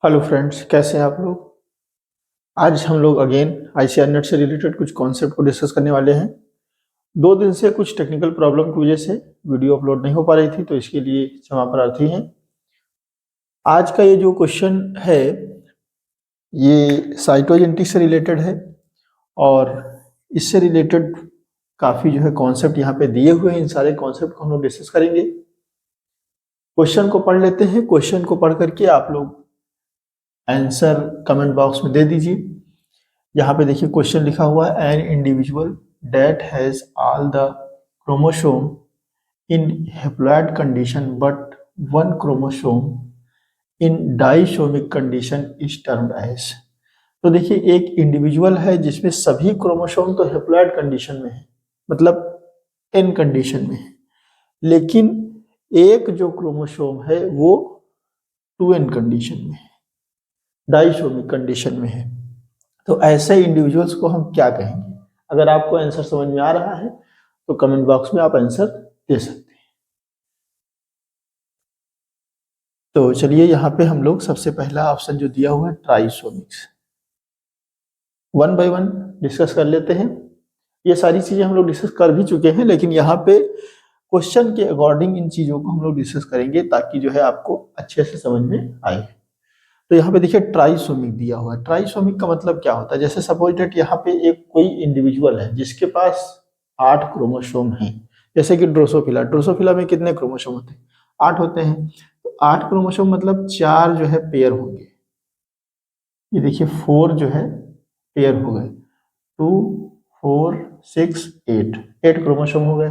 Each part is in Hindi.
हेलो फ्रेंड्स, कैसे हैं आप लोग। आज हम लोग अगेन आईसीआर नेट से रिलेटेड कुछ कॉन्सेप्ट को डिस्कस करने वाले हैं। 2 दिन से कुछ टेक्निकल प्रॉब्लम की वजह से वीडियो अपलोड नहीं हो पा रही थी, तो इसके लिए क्षमा प्रार्थी हैं। आज का ये जो क्वेश्चन है ये साइटोजेनेटिक से रिलेटेड है और इससे रिलेटेड काफ़ी जो है कॉन्सेप्ट यहाँ पे दिए हुए हैं। इन सारे कॉन्सेप्ट को हम लोग डिस्कस करेंगे। क्वेश्चन को पढ़ लेते हैं। क्वेश्चन को पढ़ करके आप लोग आंसर कमेंट बॉक्स में दे दीजिए। यहाँ पे देखिए क्वेश्चन लिखा हुआ है, an individual that has all the chromosome in haploid condition but one chromosome in disomic condition is termed as. तो देखिए एक इंडिविजुअल है जिसमें सभी क्रोमोसोम तो हैप्लॉइड कंडीशन में है, मतलब एन कंडीशन में है, लेकिन एक जो क्रोमोसोम है वो 2n कंडीशन में है, डाइसोमिक कंडीशन में है। तो ऐसे इंडिविजुअल्स को हम क्या कहेंगे? अगर आपको आंसर समझ में आ रहा है तो कमेंट बॉक्स में आप आंसर दे सकते हैं। तो चलिए यहाँ पे हम लोग सबसे पहला ऑप्शन जो दिया हुआ है ट्राइसोमिक्स, वन बाय वन डिस्कस कर लेते हैं। ये सारी चीजें हम लोग डिस्कस कर भी चुके हैं, लेकिन यहाँ पे क्वेश्चन के अकॉर्डिंग इन चीजों को हम लोग डिस्कस करेंगे ताकि जो है आपको अच्छे से समझ में आए। तो यहाँ पे देखिए ट्राइसोमिक दिया हुआ है। ट्राइसोमिक का मतलब क्या होता है? जैसे सपोज डेट यहाँ पे एक कोई इंडिविजुअल है जिसके पास 8 क्रोमोसोम हैं, जैसे कि ड्रोसोफिला। ड्रोसोफिला में कितने क्रोमोसोम होते हैं? 8 होते हैं। तो 8 क्रोमोसोम मतलब 4 जो है पेयर होंगे। ये देखिए 4 जो है पेयर हो गए, 2 4 6 8, 8 क्रोमोसोम हो गए।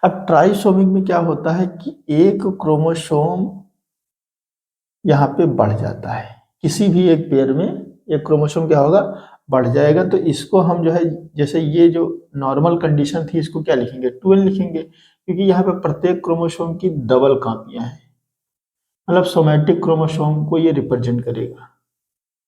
अब ट्राइसोमिक में क्या होता है कि एक क्रोमोसोम यहाँ पे बढ़ जाता है। किसी भी एक पेयर में एक क्रोमोसोम क्या होगा? बढ़ जाएगा। तो इसको हम जो है, जैसे ये जो नॉर्मल कंडीशन थी इसको क्या लिखेंगे? 2n लिखेंगे, क्योंकि यहाँ पे प्रत्येक क्रोमोसोम की डबल कॉपियां हैं, मतलब सोमैटिक क्रोमोसोम को ये रिप्रेजेंट करेगा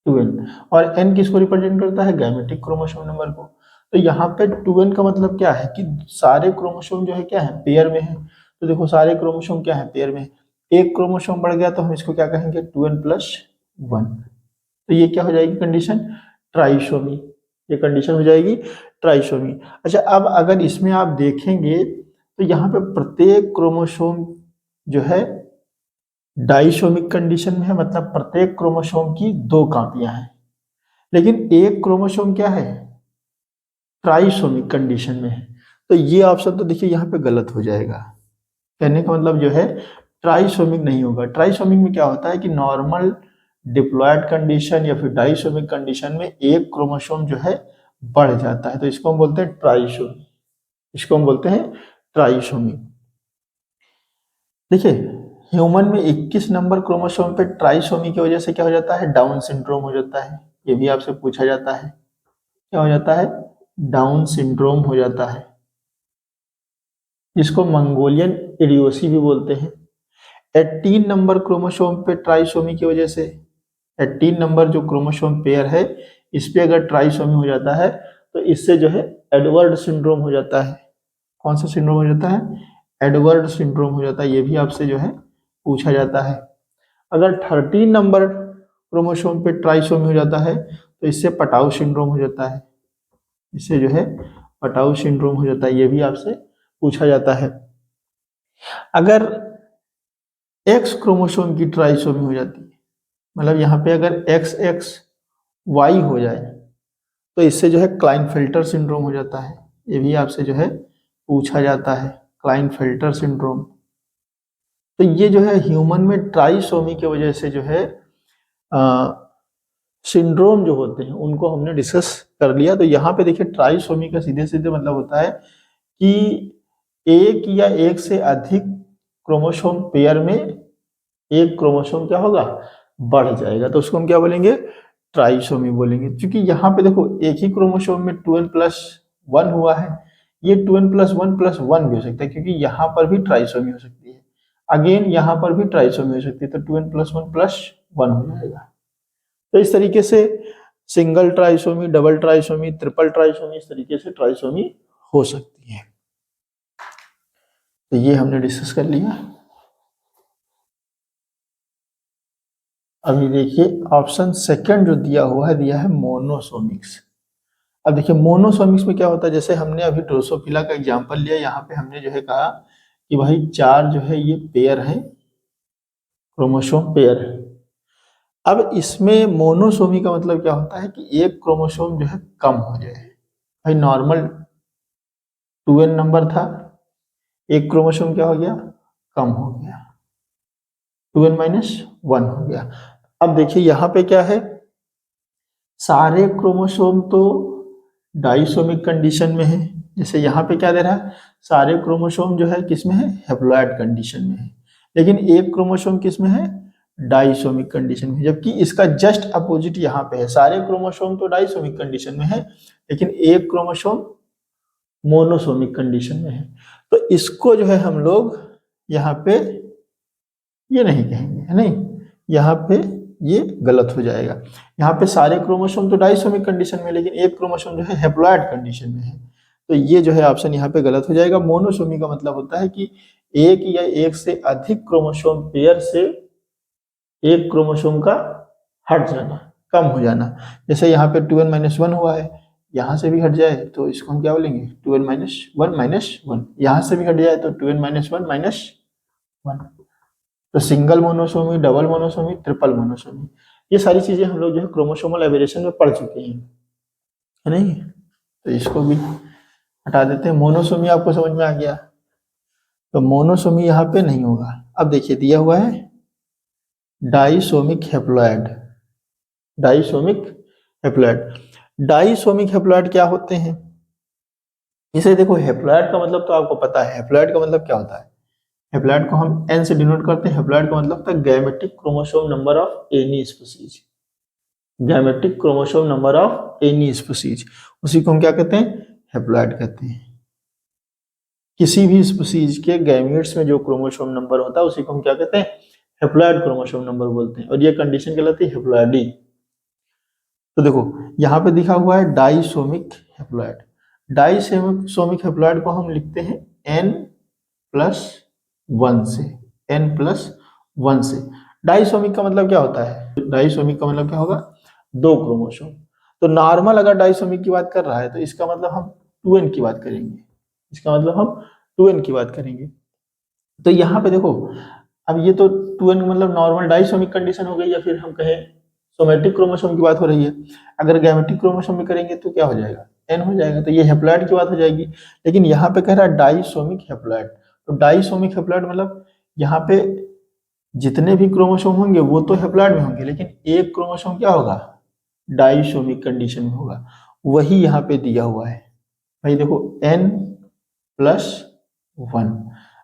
2n। और n किसको रिप्रेजेंट करता है? गैमेटिक क्रोमोसोम नंबर को। तो यहाँ पे 2n का मतलब क्या है कि सारे क्रोमोसोम जो है क्या है? पेयर में है। तो देखो सारे क्रोमोसोम क्या है? पेयर में है। एक क्रोमोसोम बढ़ गया तो हम इसको क्या कहेंगे? 2n+1। तो ये क्या हो जाएगी कंडीशन? ट्राइसोमी। ये कंडीशन हो जाएगी ट्राइसोमी। अच्छा, अब अगर इसमें आप देखेंगे तो यहाँ पे प्रत्येक क्रोमोसोम जो है डाइसोमिक कंडीशन में है, मतलब प्रत्येक क्रोमोसोम की 2 कॉपियां हैं। लेकिन एक क्रोमोसोम क्या है? ट्राइसोमिक कंडीशन में है। तो ये ऑप्शन तो देखिए यहाँ पे गलत हो जाएगा। कहने का मतलब जो है ट्राइसोमिक नहीं होगा। ट्राइसोमिक में क्या होता है कि नॉर्मल डिप्लॉयड कंडीशन या फिर डाइसोमिक कंडीशन में एक क्रोमोसोम जो है बढ़ जाता है, तो इसको हम बोलते हैं ट्राइसोमी। इसको हम बोलते हैं ट्राइसोमी। देखिए ह्यूमन में 21 नंबर क्रोमोसोम पे ट्राइसोमी की वजह से क्या हो जाता है? डाउन सिंड्रोम हो जाता है। ये भी आपसे पूछा जाता है, क्या हो जाता है? डाउन सिंड्रोम हो जाता है, जिसको मंगोलियन इडियोसी भी बोलते हैं। 18 नंबर क्रोमोसोम पे ट्राइसोमी की वजह से, 18 नंबर जो क्रोमोसोम पेयर है इस पे अगर ट्राइसोमी हो जाता है तो इससे जो है एडवर्ड सिंड्रोम हो जाता है। कौन सा सिंड्रोम हो जाता है? एडवर्ड सिंड्रोम हो जाता है। ये भी आपसे जो है पूछा जाता है। अगर 13 नंबर क्रोमोसोम पे ट्राइसोमी हो जाता है तो इससे पटाउ सिंड्रोम हो जाता है। इससे जो है पटाउ सिंड्रोम हो जाता है। ये भी आपसे पूछा जाता है। अगर एक्स क्रोमोसोम की ट्राइसोमी हो जाती है, मतलब यहाँ पे अगर एक्स एक्स वाई हो जाए तो इससे जो है क्लाइनफेल्टर सिंड्रोम हो जाता है। ये भी आपसे जो है पूछा जाता है, क्लाइनफेल्टर सिंड्रोम। तो ये जो है ह्यूमन में ट्राइसोमी की वजह से जो है सिंड्रोम जो होते हैं उनको हमने डिस्कस कर लिया। तो यहाँ पे देखिए ट्राइसोमी का सीधे सीधे मतलब होता है कि एक या एक से अधिक क्रोमोसोम पेयर में एक क्रोमोसोम क्या होगा? बढ़ जाएगा। तो उसको हम क्या बोलेंगे? ट्राइसोमी बोलेंगे। क्योंकि यहाँ पे देखो एक ही क्रोमोसोम में 2n+1 हुआ है, ये 2n+1+1 भी हो सकता है, क्योंकि यहाँ पर भी ट्राइसोमी हो सकती है। अगेन यहाँ पर भी ट्राइसोमी हो सकती है, तो 2n+1+1 हो जाएगा। तो इस तरीके से single trisomy, double trisomy, triple trisomy, इस तरीके से ट्राइसोमी हो सकती है। तो ये हमने डिस्कस कर लिया। अभी देखिए ऑप्शन सेकंड जो दिया हुआ है, दिया है मोनोसोमिक्स। अब देखिए मोनोसोमिक्स में क्या होता है, जैसे हमने अभी ड्रोसोफिला का एग्जांपल लिया, यहाँ पे हमने जो है कहा कि भाई 4 जो है ये पेयर है, क्रोमोसोम पेयर है। अब इसमें मोनोसोमी का मतलब क्या होता है कि एक क्रोमोसोम जो है कम हो जाए। भाई नॉर्मल 2n नंबर था, एक क्रोमोसोम क्या हो गया, कम हो गया, 2n माइनस 1 हो गया। अब देखिए यहाँ पे क्या है, सारे क्रोमोसोम तो डाइसोमिक कंडीशन में है। जैसे यहाँ पे क्या दे रहा है, सारे क्रोमोसोम जो है किस में है, हैप्लॉइड कंडीशन में है, लेकिन एक क्रोमोसोम किस में है, डाइसोमिक कंडीशन में। जबकि इसका जस्ट अपोजिट यहाँ पे है, सारे क्रोमोसोम तो डाइसोमिक कंडीशन में है, लेकिन एक क्रोमोसोम मोनोसोमिक कंडीशन में है। तो इसको जो है हम लोग यहाँ पे ये नहीं कहेंगे, है नहीं, यहाँ पे ये गलत हो जाएगा। यहाँ पे सारे क्रोमोसोम तो डाइसोमिक कंडीशन में, लेकिन एक क्रोमोसोम जो है हैप्लॉइड कंडीशन में है, तो ये जो है ऑप्शन यहाँ पे गलत हो जाएगा। मोनोसोमी का मतलब होता है कि एक या एक से अधिक क्रोमोसोम पेयर से एक क्रोमोसोम का हट जाना, कम हो जाना। जैसे यहाँ पे 2n माइनस 1 हुआ है, यहाँ से भी हट जाए तो इसको हम क्या बोलेंगे, 2n माइनस 1 माइनस 1, यहाँ से भी हट जाए तो 2n माइनस 1 माइनस 1। तो single monosomy, double monosomy, triple monosomy, ये सारी चीजें हम लोग जो है क्रोमोसोमल एबेरेशन में पढ़ चुके हैं, है नहीं। तो इसको भी हटा देते हैं। मोनोसोमी आपको समझ में आ गया, तो मोनोसोमी यहाँ पे नहीं होगा। अब देखिए दिया हुआ है डाइसोमिक हेप्लॉइड, डाइसोमिक हेप्लॉइड। डाइसोमिक हेप्लॉइड क्या होते हैं, इसे देखो, हेप्लॉइड का मतलब तो आपको पता है, हेप्लॉइड का मतलब क्या होता है, हेप्लॉइड को हम एन से डिनोट करते हैं। हेप्लॉइड का मतलब होता है gametic chromosome number of any species, gametic chromosome number of any species, उसी को हम क्या कहते हैं, हेप्लॉइड कहते हैं। किसी भी स्पीसीज के गैमेट्स में जो क्रोमोसोम नंबर होता है उसी को हम क्या कहते हैं, हेप्लॉइड क्रोमोसोम नंबर बोलते हैं, और ये कंडीशन कहलाती है हेप्लॉइडी। तो देखो यहाँ पे दिखा हुआ है डाइसोमिक हेप्लॉइड, डाइसोमिक हेप्लॉइड को हम लिखते हैं n+1 से, n+1 से। डाइसोमिक का मतलब क्या होता है, डाइसोमिक का मतलब क्या होगा, 2 क्रोमोसोम। तो नॉर्मल अगर डाइसोमिक की बात कर रहा है तो इसका मतलब हम 2n की बात करेंगे, इसका मतलब हम 2n की बात करेंगे। तो यहाँ पे देखो, अब ये तो 2n मतलब नॉर्मल डाइसोमिक कंडीशन हो गई, या फिर हम कहें सोमेटिक क्रोमोसोम की बात हो रही है। अगर गैमेटिक क्रोमोसोम में करेंगे तो क्या हो जाएगा, n हो जाएगा, तो ये हेप्लॉइड की बात हो जाएगी। लेकिन यहाँ पे कह रहा है डाइसोमिक हेप्लॉइड, तो डाइसोमिक हेप्लॉइड मतलब यहाँ पे जितने भी क्रोमोसोम होंगे वो तो हेप्लॉइड में होंगे, लेकिन एक क्रोमोसोम क्या होगा, डाइसोमिक कंडीशन में होगा, वही यहाँ पे दिया हुआ है। भाई देखो n+1।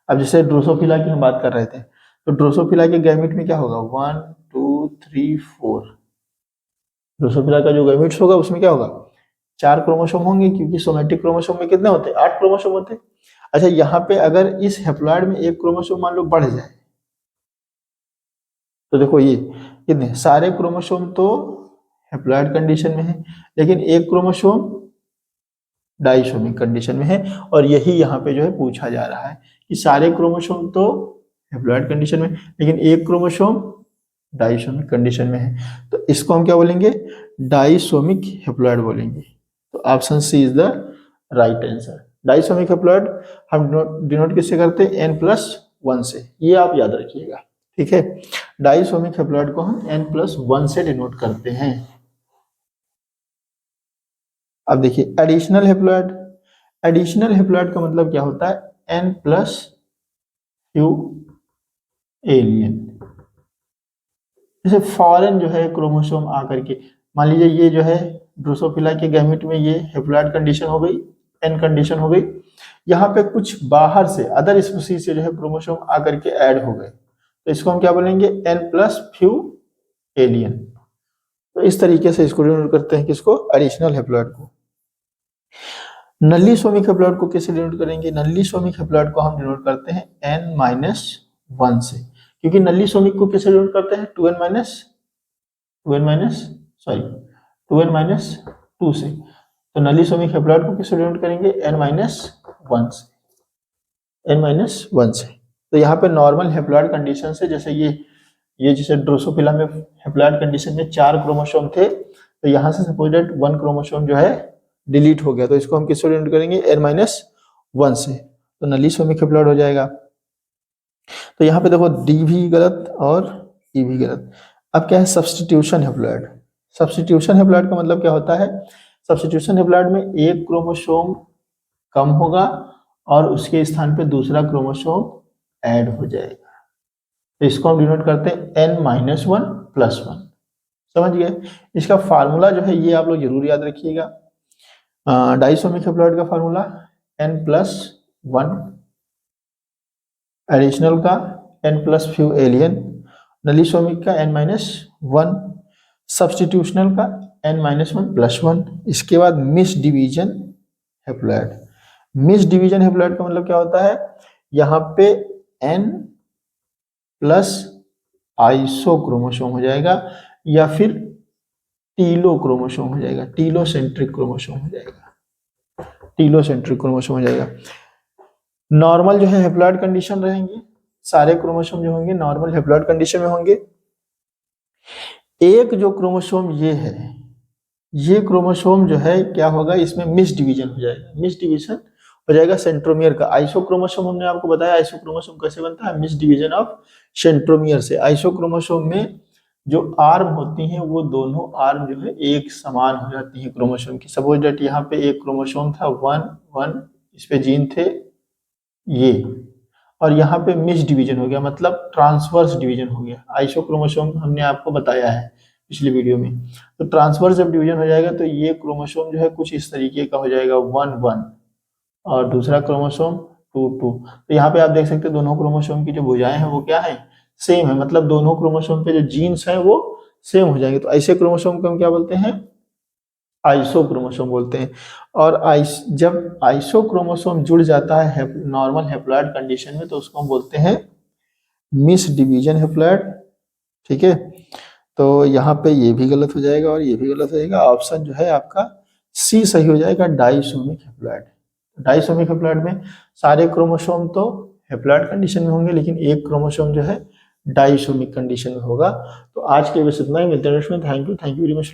अब जैसे ड्रोसोफिला की हम बात कर रहे थे, तो ड्रोसोफिला के गैमेट में क्या होगा, 1 2 3 4, ड्रोसोफिला का जो गैमेट्स होगा उसमें क्या होगा, 4 क्रोमोसोम होंगे, क्योंकि सोमेटिक क्रोमोसोम में कितने होते हैं, 8 क्रोमोसोम होते हैं। अच्छा यहाँ पे अगर इस हेप्लॉइड में एक क्रोमोसोम मान लो बढ़ जाए, तो देखो ये कितने सारे क्रोमोसोम तो हेप्लॉइड कंडीशन में है, लेकिन एक क्रोमोसोम डाइसोमिक कंडीशन में है। और यही यहाँ पे जो है पूछा जा रहा है कि सारे क्रोमोसोम तो हेप्लॉइड कंडीशन में, लेकिन एक क्रोमोसोम डाइसोमिक कंडीशन में है, तो इसको हम क्या बोलेंगे, डाइसोमिक हेप्लॉइड बोलेंगे। तो option C is the right answer. Disomic haploid हम डिनोट किससे करते हैं, n+1 से, ये आप याद रखिएगा, ठीक है। डाइसोमिक हेप्लॉइड को हम n+1 से डिनोट करते हैं। अब देखिए एडिशनल हेप्लॉइड, एडिशनल हेप्लॉइड का मतलब क्या होता है, n+few एलियन। जैसे फॉरेन जो है क्रोमोसोम आकर के, मान लीजिए ये जो है ड्रोसोफिला के गैमेट में ये हेप्लॉइड कंडीशन हो गई, एन कंडीशन हो गई, यहाँ पे कुछ बाहर से अदर स्पीसीज से जो है क्रोमोसोम आकर के ऐड हो गए, तो इसको हम क्या बोलेंगे, n+few एलियन। तो इस तरीके से इसको डिनोट करते हैं, किसको, एडिशनल हेप्लॉइड को। नल्लीसोमिक हेप्लॉइड को कैसे डिनोट करेंगे, नल्लीसोमिक हेप्लॉइड को हम डिनोट करते हैं n-1 से, क्योंकि नल्लीसोमिक को कैसे डिनोट करते हैं, 2n-2 से। तो नल्लीसोमिक हेप्लॉइड को कैसे डिनोट करेंगे, n-1 से, n-1 से। तो यहाँ पे नॉर्मल हेप्लॉइड कंडीशन से, जैसे ये ये जैसे ड्रोसोफिला में हैप्लॉइड कंडीशन में 4 क्रोमोसोम थे, तो यहाँ से सपोज दैट 1 क्रोमोसोम जो है डिलीट हो गया, तो इसको हम किससे डिनोट करेंगे, n-1 से, तो नलीसोमिक हैप्लॉइड हो जाएगा। तो यहाँ पे देखो डी भी गलत और ई भी गलत। अब क्या है, सब्स्टिट्यूशन हैप्लॉइड। सब्स्टिट्यूशन हैप्लॉइड का मतलब क्या होता है, सब्स्टिट्यूशन हैप्लॉइड में एक क्रोमोसोम कम होगा और उसके स्थान पे दूसरा क्रोमोसोम ऐड हो जाएगा, तो इसको हम डिनोट करते हैं n-1+1। समझ गए। इसका फार्मूला जो है ये आप लोग जरूर याद रखिएगा। डाइसोमिक हैप्लॉइड का फार्मूला n+1, एडिशनल का n+few एलियन, नलीसोमिक का n-1, सब्स्टिट्यूशनल का n-1+1। इसके बाद miss division haploid. Miss division haploid का मतलब क्या होता है, यहाँ पे n प्लस आइसो क्रोमोसोम हो जाएगा या फिर टीलो क्रोमोसोम हो जाएगा, टीलोसेंट्रिक क्रोमोसोम हो जाएगा, टीलोसेंट्रिक क्रोमोसोम हो जाएगा। नॉर्मल जो है हैप्लॉइड कंडीशन रहेंगे, सारे क्रोमोसोम जो होंगे नॉर्मल हैप्लॉइड कंडीशन में होंगे। एक जो क्रोमोसोम ये है, ये क्रोमोसोम जो है क्या होगा, इसमें मिस डिवीजन हो जाएगा, मिस डिवीजन हो जाएगा सेंट्रोमियर का। आइसोक्रोमोसोम हमने आपको बताया आइसोक्रोमोसोम कैसे बनता है, मिस डिवीजन ऑफ सेंट्रोमियर से। आइसोक्रोमोसोम में जो आर्म होती हैं वो दोनों आर्म जो है एक समान हो जाती है क्रोमोसोम की। सपोज दैट यहाँ पे एक क्रोमोसोम था 1 इस पे जीन थे ये, और यहाँ पे मिस डिवीजन हो गया, मतलब ट्रांसवर्स डिवीजन हो गया। आइसोक्रोमोसोम हमने आपको बताया है पिछली वीडियो में। तो ट्रांसवर्स जब डिवीजन हो जाएगा तो ये क्रोमोसोम जो है कुछ इस तरीके का हो जाएगा 1 और दूसरा क्रोमोसोम 2 तो यहाँ पे आप देख सकते हैं दोनों क्रोमोसोम की जो भुजाएं हैं वो क्या है, सेम है, मतलब दोनों क्रोमोसोम पे जो जीन्स हैं वो सेम हो जाएंगे। तो ऐसे क्रोमोसोम को हम क्या बोलते हैं, आइसोक्रोमोसोम बोलते हैं। और जब आइसोक्रोमोसोम जुड़ जाता है नॉर्मल हैप्लॉइड कंडीशन में तो उसको हम बोलते हैं मिस डिवीजन हैप्लॉइड। ठीक है, तो यहाँ पे ये भी गलत हो जाएगा और ये भी गलत हो जाएगा। ऑप्शन जो है आपका सी सही हो जाएगा, डाइसोमिक हैप्लॉइड। डाइसोमिक हैप्लॉइड में सारे क्रोमोसोम तो हैप्लॉइड कंडीशन में होंगे, लेकिन एक क्रोमोसोम जो है डाइसोमिक कंडीशन में होगा। तो आज के बस इतना ही, मिलते हैं। Thank you very much.